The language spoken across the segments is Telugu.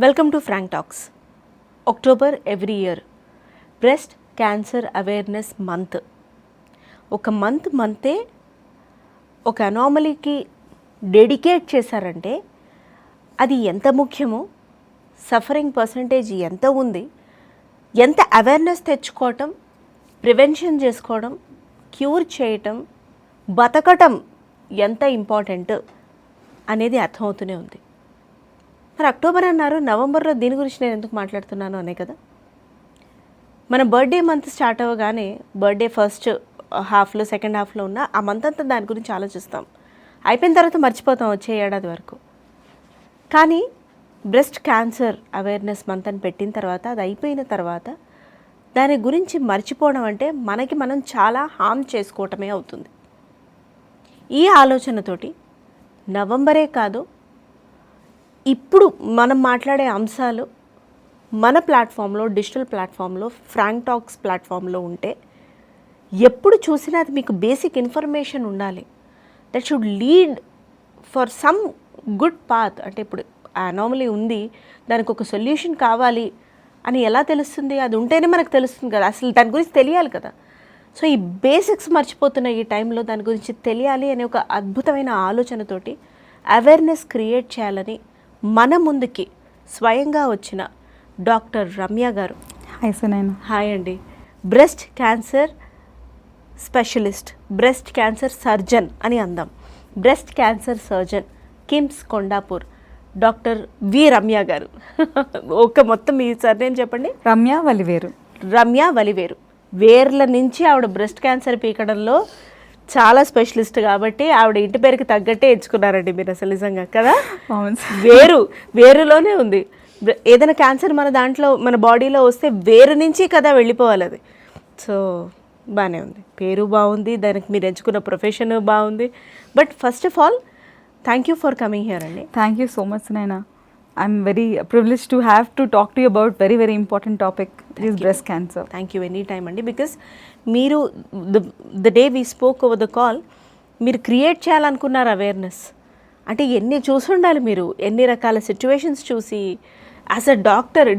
Welcome to frank talks. October every year breast cancer awareness month. ఒక మంతే ఒక అనామలీకి డెడికేట్ చేశారంటే అది ఎంత ముఖ్యమో, సఫరింగ్ పర్సంటేజ్ ఎంత ఉంది, ఎంత అవేర్నెస్ తెచ్చుకోవటం, ప్రివెన్షన్ చేసుకోవడం, క్యూర్ చేయటం, బతకటం ఎంత ఇంపార్టెంట్ అనేది అర్థమవుతూనే ఉంది. మరి అక్టోబర్ అన్నారు, నవంబర్లో దీని గురించి నేను ఎందుకు మాట్లాడుతున్నాను అనే కదా. మన బర్త్డే మంత్ స్టార్ట్ అవ్వగానే బర్త్డే ఫస్ట్ హాఫ్లో సెకండ్ హాఫ్లో ఉన్న ఆ మంత్ అంతా దాని గురించి ఆలోచిస్తాం. అయిపోయిన తర్వాత మర్చిపోతాం వచ్చే ఏడాది వరకు. కానీ బ్రెస్ట్ క్యాన్సర్ అవేర్నెస్ మంత్ అని పెట్టిన తర్వాత, అది అయిపోయిన తర్వాత దాని గురించి మర్చిపోవడం అంటే మనకి మనం చాలా హామ్ చేసుకోవటమే అవుతుంది. ఈ ఆలోచనతోటి నవంబరే కాదు, ఇప్పుడు మనం మాట్లాడే అంశాలు మన ప్లాట్ఫామ్లో, డిజిటల్ ప్లాట్ఫామ్లో, ఫ్రాంక్ టాక్స్ ప్లాట్ఫామ్లో ఉంటే ఎప్పుడు చూసినా అది మీకు బేసిక్ ఇన్ఫర్మేషన్ ఉండాలి. That should lead for some good path. అంటే ఇప్పుడు అనామలీ ఉంది, దానికి ఒక సొల్యూషన్ కావాలి అని ఎలా తెలుస్తుంది? అది ఉంటేనే మనకు తెలుస్తుంది కదా, అసలు దాని గురించి తెలియాలి కదా. సో ఈ బేసిక్స్ మర్చిపోతున్న ఈ టైంలో దాని గురించి తెలియాలి అనే ఒక అద్భుతమైన ఆలోచనతోటి అవేర్నెస్ క్రియేట్ చేయాలని మన ముందుకి స్వయంగా వచ్చిన doctor Ramya garu. Hi Sunaina. Hi అండి. Breast cancer specialist, breast cancer surgeon అని అందాం. Breast cancer surgeon, KIMS Kondapur, doctor V Ramya garu. మొత్తం ఈ సర్నేమ్ చెప్పండి. రమ్య వలివేరు. రమ్య వలివేరు. వేర్ల నుంచి ఆవిడ బ్రెస్ట్ క్యాన్సర్ పీకడంలో చాలా స్పెషలిస్ట్ కాబట్టి ఆవిడ ఇంటి పేరుకి తగ్గట్టే ఎంచుకున్నారండి మీరు అసలు నిజంగా కదా. వేరులోనే ఉంది. ఏదైనా క్యాన్సర్ మన దాంట్లో, మన బాడీలో వస్తే వేరు నుంచి కదా వెళ్ళిపోవాలి అది. సో బాగానే ఉంది, పేరు బాగుంది, దానికి మీరు ఎంచుకున్న ప్రొఫెషన్ బాగుంది. But first of all thank you for coming here అండి. Thank you so much Sunaina. I'm very privileged to have to talk to you about very important topic, this breast cancer. Thank you any time అండి. బికాస్ మీరు the day we spoke over the call, మీరు క్రియేట్ చేయాలనుకున్నారు అవేర్నెస్. అంటే ఎన్ని చూసి ఉండాలి మీరు, ఎన్ని రకాల సిచ్యువేషన్స్ చూసి, యాజ్ అ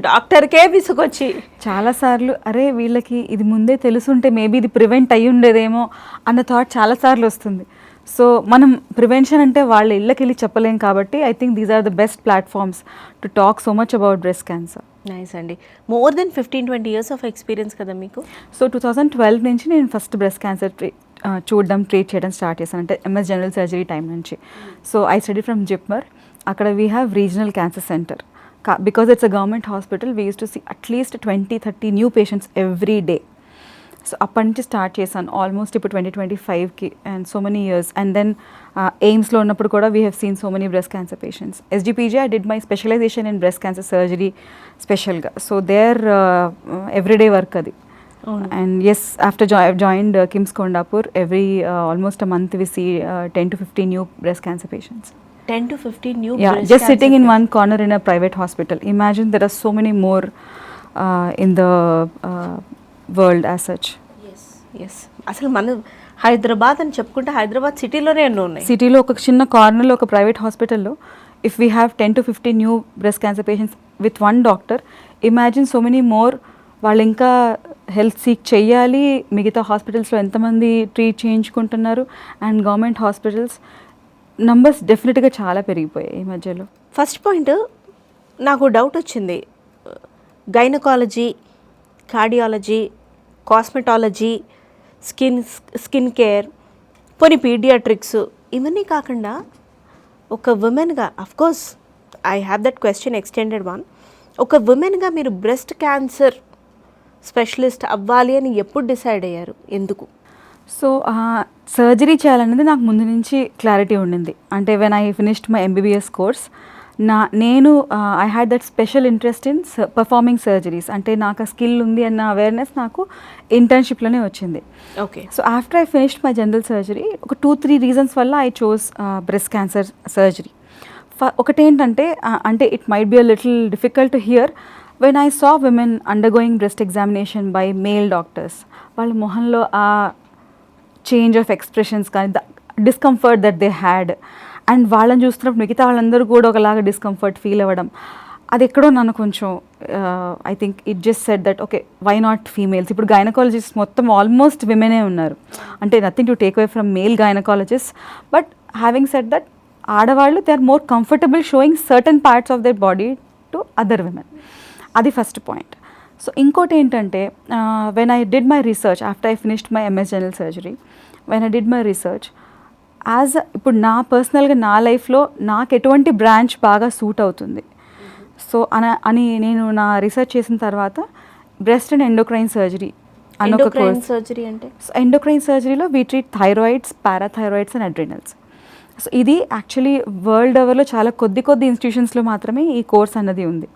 డాక్టర్కే విసుకొచ్చి చాలాసార్లు అరే వీళ్ళకి ఇది ముందే తెలుసుంటే మేబీ ఇది ప్రివెంట్ అయ్యి ఉండేదేమో అన్న థాట్ చాలాసార్లు వస్తుంది. సో మనం ప్రివెన్షన్ అంటే వాళ్ళ ఇళ్ళకి వెళ్ళి చెప్పలేం కాబట్టి I think these are the best platforms to talk so much about breast cancer. Nice అండి. More than 15-20 years of experience కదా మీకు. సో 2012 నుంచి నేను ఫస్ట్ బ్రెస్ట్ క్యాన్సర్ ట్రీట్ చేయడం స్టార్ట్ చేశాను, అంటే ఎంఎస్ జనరల్ సర్జరీ టైం నుంచి. So I study from JIPMER. అక్కడ we have regional cancer centre. Because it's a government hospital, we use to see at least 20-30 new patients every day. So అప్పటి నుంచి స్టార్ట్ చేశాను ఆల్మోస్ట్ ఇప్పుడు 2025కి, and so many years. And then ఎయిమ్స్లో ఉన్నప్పుడు కూడా we have seen so many breast cancer patients. SGPG I did my specialization in breast cancer surgery స్పెషల్గా. సో దేర్ ఎవ్రీడే వర్క్ అది. And yes, after joined KIMS Kondapur, every almost a month we see 10-15 new breast cancer patients. 10-15 new. Yeah, just sitting in one corner in a private hospital. Imagine there are so many more in the world as such. Yes. అసలు మన హైదరాబాద్ అని చెప్పుకుంటే హైదరాబాద్ సిటీలోనే ఎన్నో ఉన్నాయి. సిటీలో ఒక చిన్న కార్నర్లో ఒక ప్రైవేట్ హాస్పిటల్లో if we have 10-15 new breast cancer patients with one doctor, imagine so many more. వాళ్ళు ఇంకా హెల్త్ సీక్ చెయ్యాలి, మిగతా హాస్పిటల్స్లో ఎంతమంది ట్రీట్ చేయించుకుంటున్నారు, అండ్ గవర్నమెంట్ హాస్పిటల్స్ నంబర్స్ డెఫినెట్గా చాలా పెరిగిపోయాయి ఈ మధ్యలో. ఫస్ట్ పాయింట్ నాకు డౌట్ వచ్చింది. Gynaecology, cardiology, cosmetology, skin care, పోనీ పీడియాట్రిక్స్, ఇవన్నీ కాకుండా ఒక ఉమెన్గా, of course I have that question extended one, ఒక ఉమెన్గా మీరు బ్రెస్ట్ క్యాన్సర్ స్పెషలిస్ట్ అవ్వాలి అని ఎప్పుడు డిసైడ్ అయ్యారు, ఎందుకు? సో సర్జరీ చేయాలనేది నాకు ముందు నుంచి క్లారిటీ ఉండింది. అంటే when I finished my MBBS course, నేను I had that special interest in performing surgeries. అంటే నాకు ఆ స్కిల్ ఉంది అన్న అవేర్నెస్ నాకు ఇంటర్న్షిప్లోనే వచ్చింది. Okay. So after I finished my general surgery, ఒక 2-3 రీజన్స్ వల్ల I chose breast cancer surgery. ఒకటేంటంటే, అంటే it might be a little difficult to hear, when I saw women undergoing breast examination by male doctors, వాళ్ళ మొహంలో ఆ చేంజ్ ఆఫ్ ఎక్స్ప్రెషన్స్ కానీ, the discomfort that they had, and వాళ్ళని చూస్తున్నప్పుడు మిగతా వాళ్ళందరూ కూడా ఒకలాగా డిస్కంఫర్ట్ ఫీల్ అవ్వడం, అది ఎక్కడో నన్ను కొంచెం I think it just set that okay why not females. ఇప్పుడు గైనకాలజిస్ట్ మొత్తం ఆల్మోస్ట్ విమెనే ఉన్నారు, అంటే nothing to take away from male gynaecologist, but having set that ఆడవాళ్ళు they are more comfortable showing certain parts of their body to other women. అది ఫస్ట్ పాయింట్. సో ఇంకోటి ఏంటంటే when I did my research after I finished my MS general surgery, when I did my research ఇప్పుడు నా పర్సనల్గా నా లైఫ్లో నాకు ఎటువంటి బ్రాంచ్ బాగా సూట్ అవుతుంది, సో అని నేను నా రీసెర్చ్ చేసిన తర్వాత బ్రెస్ట్ అండ్ ఎండోక్రైన్ సర్జరీ అని ఒక కోర్స్. సర్జరీ అంటే ఎండోక్రైన్ సర్జరీలో we treat thyroids, parathyroids and adrenals. So ఇది యాక్చువల్లీ వరల్డ్ ఓవర్లో చాలా కొద్ది ఇన్స్టిట్యూషన్స్లో మాత్రమే ఈ కోర్స్ అన్నది ఉంది.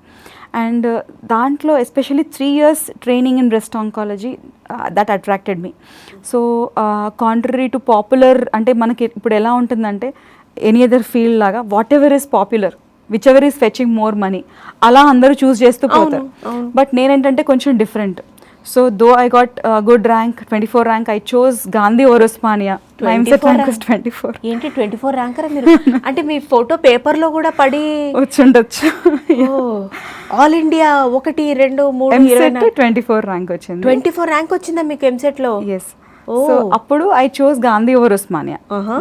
అండ్ దాంట్లో especially 3 years training in breast oncology that attracted me. So contrary to popular, అంటే మనకి ఇప్పుడు ఎలా ఉంటుందంటే ఎనీ అదర్ ఫీల్డ్ లాగా whatever is popular, whichever is fetching more money, అలా అందరూ చూస్ చేస్తూ పోతారు. బట్ నేనేంటంటే కొంచెం different. So though I got good rank, 24 rank, I chose Gandhi or Osmania. My EAMCET rank is 24. ఏంటి 24 ర్యాంకర్ మీరు? అంటే మీ ఫోటో పేపర్లో కూడా పడి వచ్చుండొచ్చు. ఆల్ ఇండియా 1, 2, 3, ఎంసెట్ 24 rank వచ్చింది. 24 ర్యాంక్ వచ్చిందా మీకు ఎంసెట్లో? ఎస్. సో అప్పుడు I chose Gandhi over Osmania.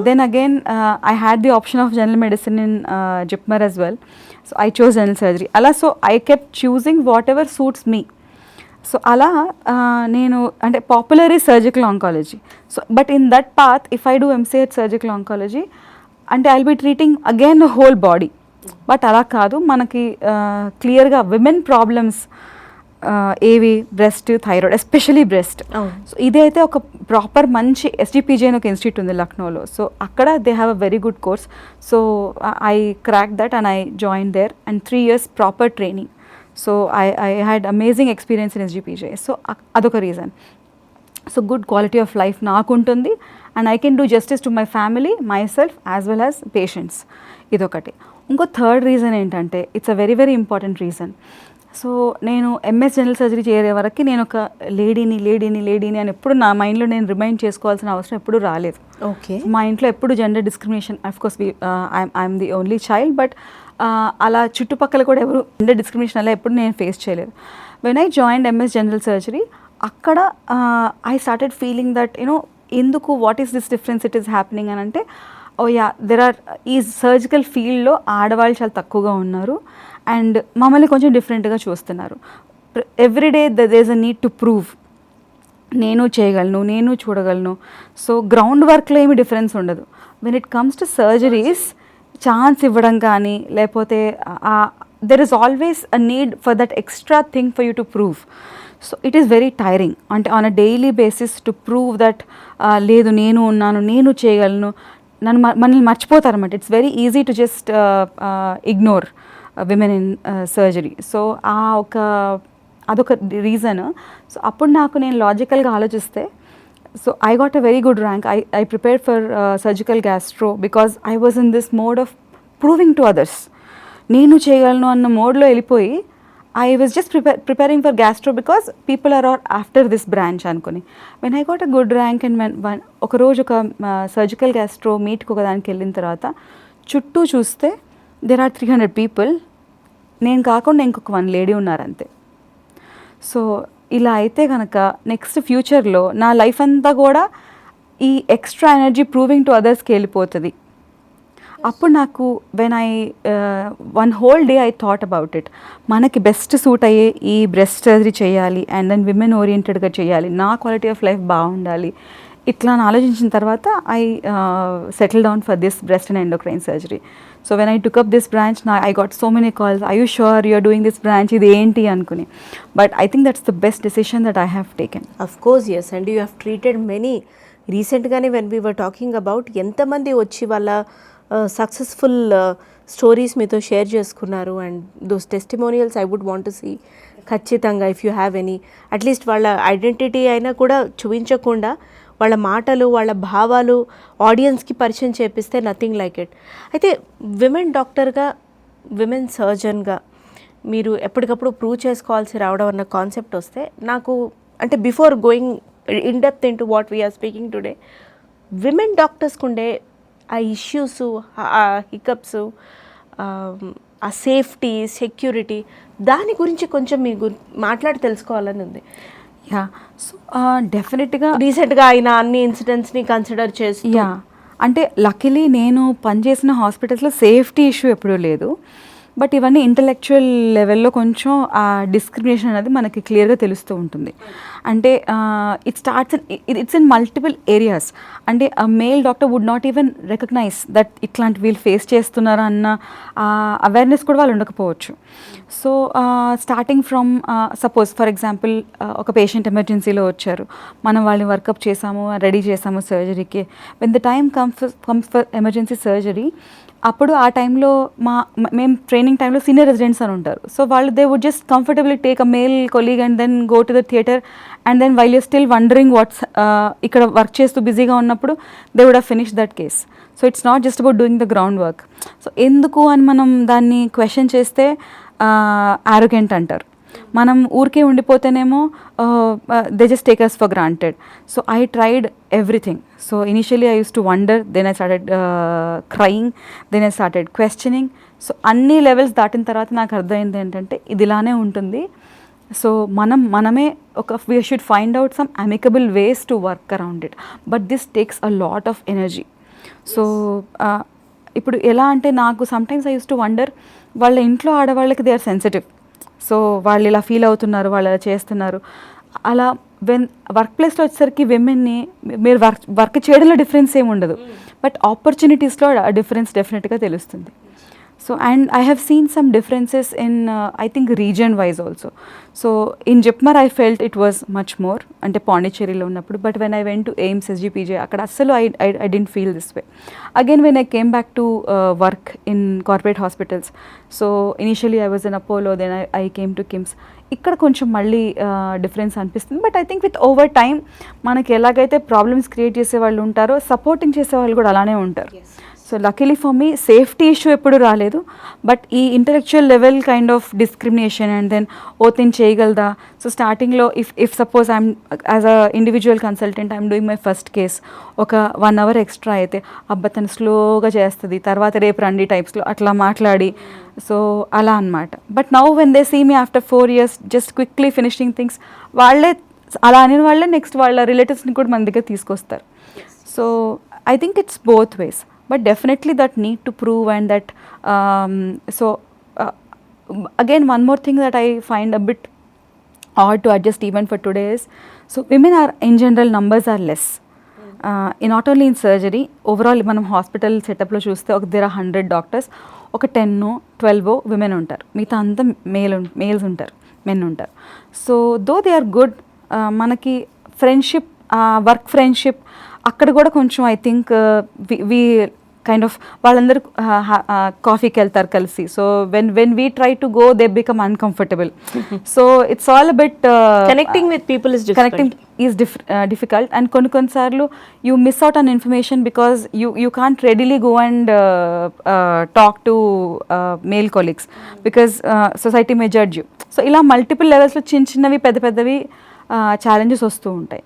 Then again I had the option of general medicine in JIPMER as well. So I chose general surgery. అలా so I kept choosing whatever suits me. So అలా నేను అంటే పాపులర్ ఈ surgical oncology. So but in that path if I do MCh surgical oncology అంటే I will be treating again the whole body. But అలా కాదు, మనకి క్లియర్గా విమెన్ ప్రాబ్లమ్స్ ఏవి, breast, thyroid, especially breast. So ఇదైతే ఒక ప్రాపర్ మంచి ఎస్జిపిజి అని ఒక ఇన్స్టిట్యూట్ ఉంది లక్నోలో. సో అక్కడ they have a very good course. So I crack that and I join there and 3 years proper training. So I had amazing experience in SGPGI. So అదొక reason. So good quality of life నాకు ఉంటుంది and I can do justice to my family, myself as well as patients. ఇదొకటి. ఇంకో థర్డ్ రీజన్ ఏంటంటే it's a very very important reason. So నేను ఎంఎస్ జనరల్ సర్జరీ చేరే వరకు నేను ఒక లేడీని అని ఎప్పుడు నా మైండ్లో నేను రిమైండ్ చేసుకోవాల్సిన అవసరం ఎప్పుడు రాలేదు. ఓకే. మా ఇంట్లో ఎప్పుడు gender discrimination, of course I'm the only child, but అలా చుట్టుపక్కల కూడా ఎవరు జెండర్ డిస్క్రిమినేషన్ అలా ఎప్పుడు నేను ఫేస్ చేయలేదు. When I joined MS general surgery అక్కడ ఐ స్టార్టెడ్ ఫీలింగ్ దట్ ఎందుకు what is this difference it is happening అని అంటే దెర్ ఆర్ ఈ సర్జికల్ ఫీల్డ్లో ఆడవాళ్ళు చాలా తక్కువగా ఉన్నారు అండ్ మమ్మల్ని కొంచెం డిఫరెంట్గా చూస్తున్నారు. Everyday there is a need to prove, నేను చేయగలను, నేను చూడగలను. సో గ్రౌండ్ వర్క్లో ఏమి డిఫరెన్స్ ఉండదు. When it comes to surgeries chance ఇవ్వడం కానీ లేకపోతే there is always a need for that extra thing for you to prove. So it is very tiring. అంటే on a daily basis to prove that లేదు నేను ఉన్నాను, నేను చేయగలను, మనల్ని మర్చిపోతారన్నమాట. It's very easy to just ignore women in surgery. So అదొక రీజన్. సో అప్పుడు నేను లాజికల్గా ఆలోచిస్తే, so I got a very good rank. I prepared for surgical gastro because I was in this mode of proving to others. నేను చేయగలను అన్న మోడ్లో వెళ్ళిపోయి I was just preparing for gastro because people are after this branch అనుకుని. When I got a good rank and when ఒక రోజు ఒక సర్జికల్ గ్యాస్ట్రో మీట్కి ఒక దానికి వెళ్ళిన తర్వాత చుట్టూ చూస్తే there are 300 people. నేను కాకుండా ఇంకొక 1 lady ఉన్నారంతే. సో ఇలా అయితే కనుక నెక్స్ట్ ఫ్యూచర్లో నా లైఫ్ అంతా కూడా ఈ ఎక్స్ట్రా ఎనర్జీ ప్రూవింగ్ టు అదర్స్కి వెళ్ళిపోతుంది. అప్పుడు నాకు when one whole day I thought about it, మనకి బెస్ట్ సూట్ అయ్యే ఈ బ్రెస్ట్ సర్జరీ చేయాలి అండ్ దెన్ విమెన్ ఓరియంటెడ్గా చేయాలి, నా క్వాలిటీ ఆఫ్ లైఫ్ బాగుండాలి, ఇట్లా ఆలోచించిన తర్వాత I settle down for this breast and endocrine surgery. So when I took up this branch I got so many calls, I you sure you are doing this branch, ఇది ఏంటి అనుకుని. But I think that's the best decision that I have taken. Of course yes, and you have treated many. రీసెంట్గానే when we were talking about ఎంతమంది వచ్చి వాళ్ళ సక్సెస్ఫుల్ స్టోరీస్ మీతో షేర్ చేసుకున్నారు and those testimonials I would want to see. ఖచ్చితంగా if you have any at least వాళ్ళ ఐడెంటిటీ అయినా కూడా చూపించకుండా వాళ్ళ మాటలు వాళ్ళ భావాలు ఆడియన్స్కి పరిచయం చేపిస్తే నథింగ్ లైక్ ఇట్. అయితే విమెన్ డాక్టర్గా విమెన్ సర్జన్గా మీరు ఎప్పటికప్పుడు ప్రూవ్ చేసుకోవాల్సి రావడం అన్న కాన్సెప్ట్ వస్తే నాకు అంటే before going in depth into what we're speaking today, women డాక్టర్స్కి ఉండే ఆ ఇష్యూస్, ఆ హికప్స్, ఆ సేఫ్టీ, సెక్యూరిటీ దాని గురించి కొంచెం మీ మాట్లాడి తెలుసుకోవాలని ఉంది. యా, సో డెఫినెట్గా రీసెంట్గా అయిన అన్ని ఇన్సిడెంట్స్ని కన్సిడర్ చేసి యా, అంటే లక్కీలీ నేను పనిచేసిన హాస్పిటల్స్లో సేఫ్టీ ఇష్యూ ఎప్పుడూ లేదు. బట్ ఇవన్నీ ఇంటలెక్చువల్ లెవెల్లో కొంచెం ఆ డిస్క్రిమినేషన్ అనేది మనకి క్లియర్గా తెలుస్తూ ఉంటుంది. అంటే ఇట్స్ ఇన్ మల్టిపుల్ ఏరియాస్. అంటే male doctor would not even recognise that ఇట్లాంటి వీళ్ళు ఫేస్ చేస్తున్నారా అన్న అవేర్నెస్ కూడా వాళ్ళు ఉండకపోవచ్చు. So starting from suppose for example ఒక పేషెంట్ ఎమర్జెన్సీలో వచ్చారు, మనం వాళ్ళని వర్కప్ చేసాము, రెడీ చేసాము సర్జరీకి. When the time comes for emergency surgery, అప్పుడు ఆ టైంలో మేము ట్రైనింగ్ టైంలో సీనియర్ రెసిడెంట్స్ అని ఉంటారు. సో వాళ్ళు they would just comfortably take a male colleague and then go to the theatre and then while you still wondering what's ఇక్కడ వర్క్ చేస్తూ బిజీగా ఉన్నప్పుడు they would have finish that case. So it's not just about doing the ground work. So ఎందుకు అని మనం దాన్ని క్వశ్చన్ చేస్తే ఆరోగెంట్ అంటారు. మనం ఊరికే ఉండిపోతేనేమో they just take us for granted. So I tried everything. So initially I use to wonder, then I started crying, then I started questioning. So అన్ని లెవెల్స్ దాటిన తర్వాత నాకు అర్థమైంది ఏంటంటే ఇది ఇలానే ఉంటుంది. సో మనమే we should find out some amicable ways to work around it, but this takes a lot of energy. So ఇప్పుడు ఎలా అంటే నాకు sometimes I use to wonder, వాళ్ళ ఇంట్లో ఆడవాళ్ళకి దే ఆర్ సెన్సిటివ్. సో వాళ్ళు ఇలా ఫీల్ అవుతున్నారు, వాళ్ళు ఇలా చేస్తున్నారు. అలా వర్క్ ప్లేస్లో వచ్చేసరికి విమెన్ని మీరు వర్క్ చేయడంలో డిఫరెన్స్ ఏమి ఉండదు, బట్ ఆపర్చునిటీస్లో ఆ డిఫరెన్స్ డెఫినెట్గా తెలుస్తుంది. So and I have seen some differences in I think region wise also. So in JIPMER I felt it was much more, అంటే పాండిచ్చేరిలో ఉన్నప్పుడు. But when I went to AIIMS SGPJ అక్కడ అస్సలు I didn't feel this way. Again when I came back to work in corporate hospitals, so initially I was in Apollo, then I came to KIMS. ఇక్కడ కొంచెం మళ్ళీ డిఫరెన్స్ అనిపిస్తుంది. But I think with over time మనకి ఎలాగైతే ప్రాబ్లమ్స్ క్రియేట్ చేసే వాళ్ళు ఉంటారో, సపోర్టింగ్ చేసే వాళ్ళు కూడా అలానే ఉంటారు. So luckily for me safety issue ఎప్పుడు రాలేదు, బట్ ఈ intellectual level kind of discrimination and then ఓతిని చేయగలదా. సో స్టార్టింగ్లో if suppose I'm as a individual consultant I'm doing my first case, ఒక 1 hour ఎక్స్ట్రా అయితే తను స్లోగా చేస్తుంది, తర్వాత రేపు రండి టైప్స్లో అట్లా మాట్లాడి, సో అలా అనమాట. But now when they see me after 4 years just quickly finishing things, వాళ్ళే అలా అని వాళ్ళే నెక్స్ట్ వాళ్ళ రిలేటివ్స్ని కూడా మన దగ్గర తీసుకొస్తారు. So I think it's both ways, but definitely that need to prove and that again one more thing that I find a bit odd to adjust even for today is, so women are in general numbers are less not only in surgery, overall మనం హాస్పిటల్ సెటప్లో చూస్తే there are 100 doctors, ఒక 10-12 women ఉంటారు, మిగతా అంతా మేల్స్ ఉంటారు, మెన్ ఉంటారు. So though they are good. మనకి ఫ్రెండ్షిప్, వర్క్ ఫ్రెండ్షిప్ అక్కడ కూడా కొంచెం I think we kind of వాళ్ళందరూ కాఫీకి వెళ్తారు కలిసి. So when we try to go they become uncomfortable. So it's all about connecting with people is difficult. And కొన్నిసార్లు you miss out on information because you can't readily go and talk to male colleagues because society may judge you. So ఇలా మల్టిపుల్ లెవెల్స్లో చిన్నవి పెద్దవి ఛాలెంజెస్ వస్తూ ఉంటాయి.